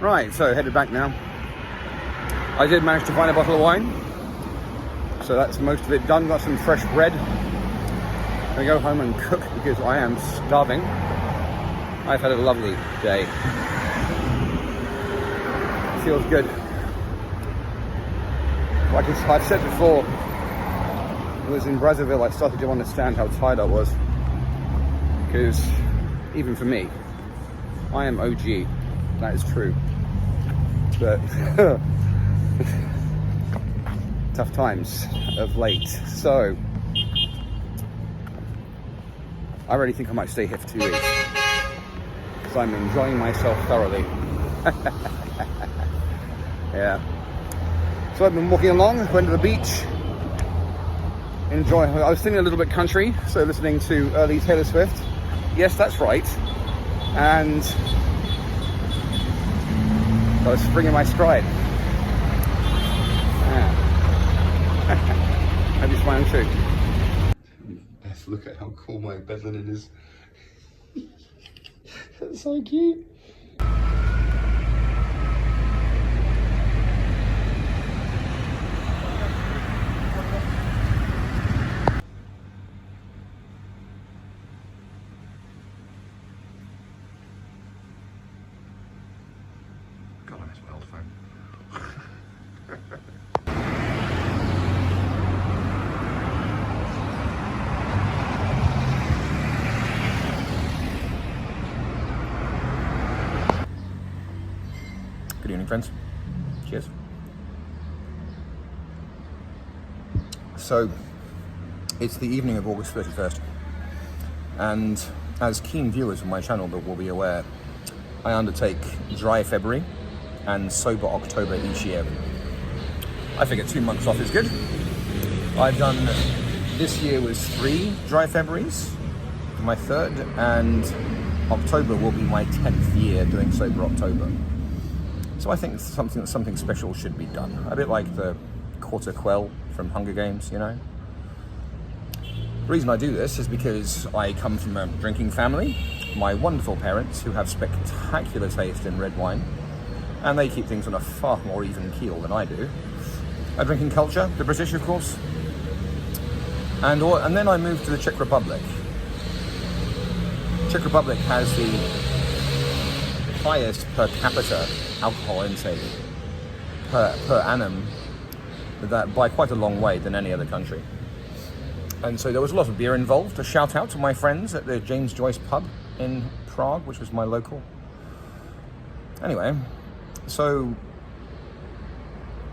Right, so headed back now. I did manage to find a bottle of wine, so that's most of it done. Got some fresh bread. I'm gonna go home and cook because I am starving. I've had a lovely day. Feels good. Like I've said before, I was in Brazzaville, I started to understand how tired I was. Because even for me, I am OG. That is true. But tough times of late. So I really think I might stay here for 2 weeks because I'm enjoying myself thoroughly. Yeah. So I've been walking along, went to the beach, I was feeling a little bit country, so listening to early Taylor Swift. Yes, that's right. And I was springing my stride. Yeah. Hope you're smiling too. Beth, look at how cool my bed linen is. That's so cute. God, I miss my old phone. Good evening, friends. Cheers. So, it's the evening of August 31st, and as keen viewers of my channel will be aware, I undertake Dry February and Sober October each year. I figure 2 months off is good. I've done, this year was 3 Dry Februaries, my 3rd, and October will be my 10th year doing Sober October. So I think something special should be done. A bit like the Quarter Quell from Hunger Games, you know? The reason I do this is because I come from a drinking family. My wonderful parents, who have spectacular taste in red wine, and they keep things on a far more even keel than I do. A drinking culture, the British, of course. And then I moved to the Czech Republic. Czech Republic has the highest per capita alcohol intake per annum, that by quite a long way than any other country. And so there was a lot of beer involved. A shout out to my friends at the James Joyce pub in Prague, which was my local. Anyway, so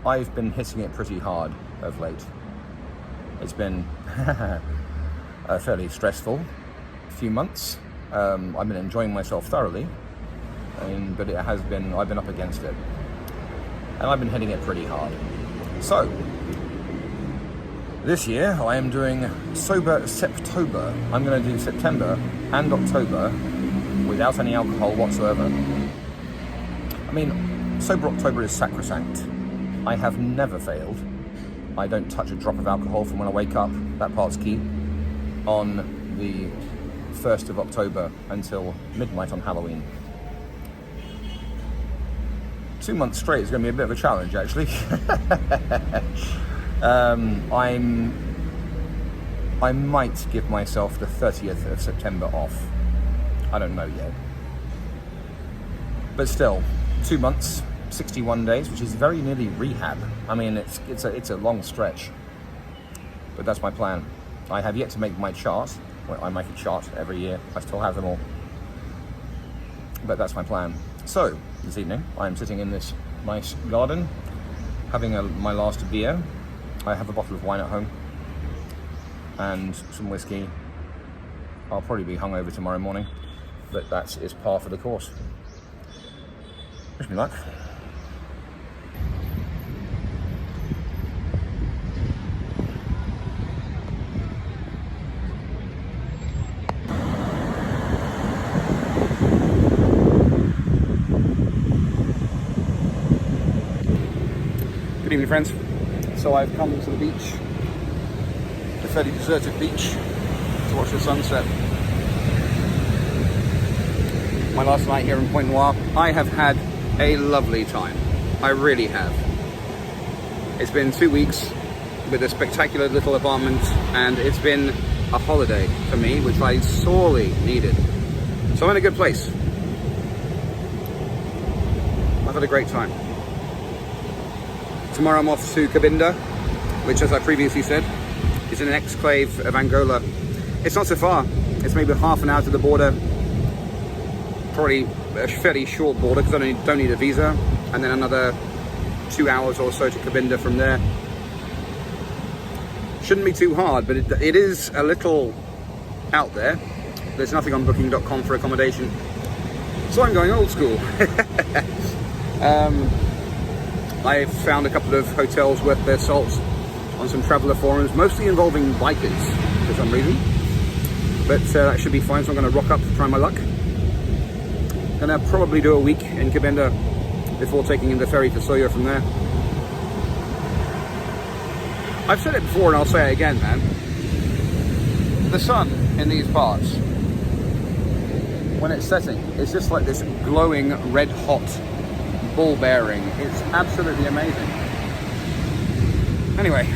I've been hitting it pretty hard of late. It's been a fairly stressful few months. I've been enjoying myself thoroughly, but I've been up against it. And I've been hitting it pretty hard. So, this year I am doing Sober Septober. I'm going to do September and October without any alcohol whatsoever. I mean, Sober October is sacrosanct. I have never failed. I don't touch a drop of alcohol from when I wake up, that part's key, on the 1st of October until midnight on Halloween. 2 months straight is going to be a bit of a challenge, actually. I might give myself the 30th of September off. I don't know yet. But still, 2 months, 61 days, which is very nearly rehab. I mean, it's a long stretch. But that's my plan. I have yet to make my chart. Well, I make a chart every year. I still have them all. But that's my plan. So, this evening, I'm sitting in this nice garden, having my last beer. I have a bottle of wine at home, and some whiskey. I'll probably be hungover tomorrow morning, but that is par for the course. Wish me luck. Good evening, friends. So I've come to the beach, the fairly deserted beach, to watch the sunset. My last night here in Pointe-Noire. I have had a lovely time. I really have. It's been 2 weeks with a spectacular little apartment, and it's been a holiday for me, which I sorely needed. So I'm in a good place. I've had a great time. Tomorrow I'm off to Cabinda, which, as I previously said, is in an exclave of Angola. It's not so far. It's maybe half an hour to the border. Probably a fairly short border because I don't need a visa. And then another 2 hours or so to Cabinda from there. Shouldn't be too hard, but it is a little out there. There's nothing on booking.com for accommodation. So I'm going old school. I found a couple of hotels worth their salt on some traveller forums, mostly involving bikers for some reason. But that should be fine, so I'm going to rock up, try my luck. Gonna probably do a week in Cabinda before taking in the ferry to Soyo from there. I've said it before and I'll say it again, man. The sun in these parts, when it's setting, it's just like this glowing red hot ball bearing. It's absolutely amazing. Anyway.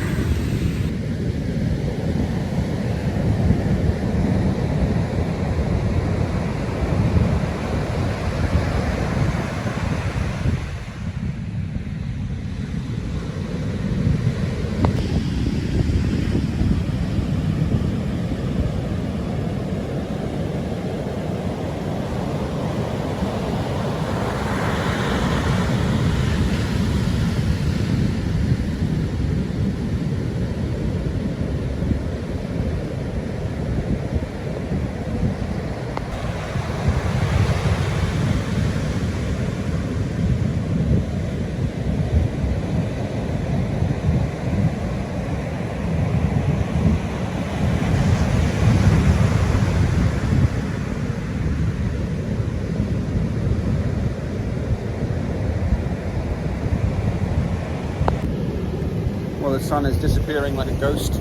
Well, the sun is disappearing like a ghost.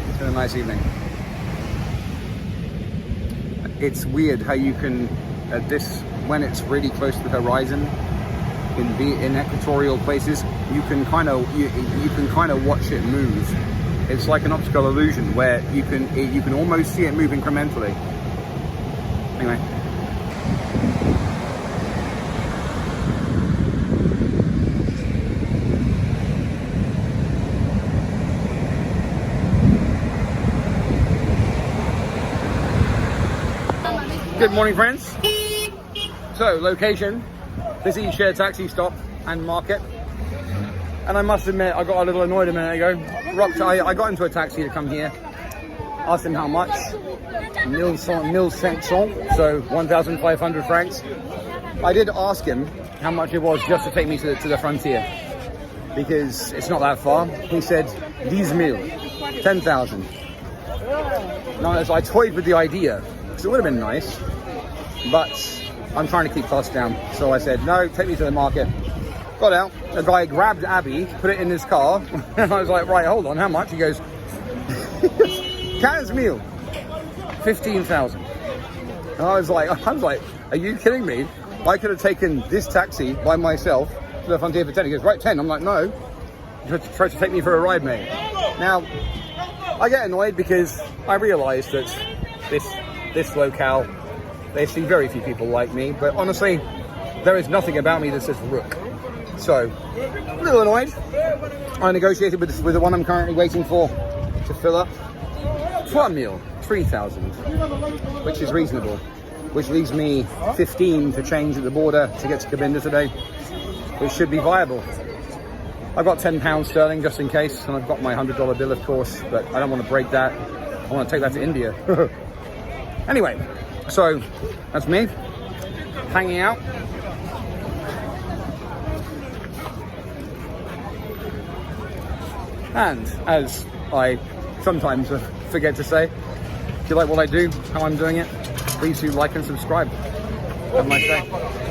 It's been a nice evening. It's weird how you can, when it's really close to the horizon, in equatorial places, you can kind of watch it move. It's like an optical illusion where you can almost see it move incrementally. Anyway. Good morning, friends. So, location, busy shared taxi stop and market. And I must admit, I got a little annoyed a minute ago. I got into a taxi to come here, asked him how much, 1,500, so 1,500 francs. I did ask him how much it was just to take me to the frontier, because it's not that far. He said, 10,000, 10,000. Now, as I toyed with the idea, because it would have been nice, but I'm trying to keep costs down. So I said, no, take me to the market. Got out, the guy grabbed Abby, put it in his car, and I was like, right, hold on, how much? He goes, 15,000. 15,000. And I was like, are you kidding me? I could have taken this taxi by myself to the frontier for 10. He goes, right, 10. I'm like, no, you tried to take me for a ride, mate. Now, I get annoyed because I realise that this locale, they see very few people like me, but honestly, there is nothing about me that says rook. So, a little annoyed. I negotiated with the one I'm currently waiting for to fill up. 3,000, which is reasonable, which leaves me 15 to change at the border to get to Cabinda today, which should be viable. I've got £10 sterling just in case, and I've got my $100 bill, of course, but I don't want to break that. I want to take that to India. Anyway, so that's me hanging out. And as I sometimes forget to say, if you like what I do, how I'm doing it, please do like and subscribe. Have a nice day.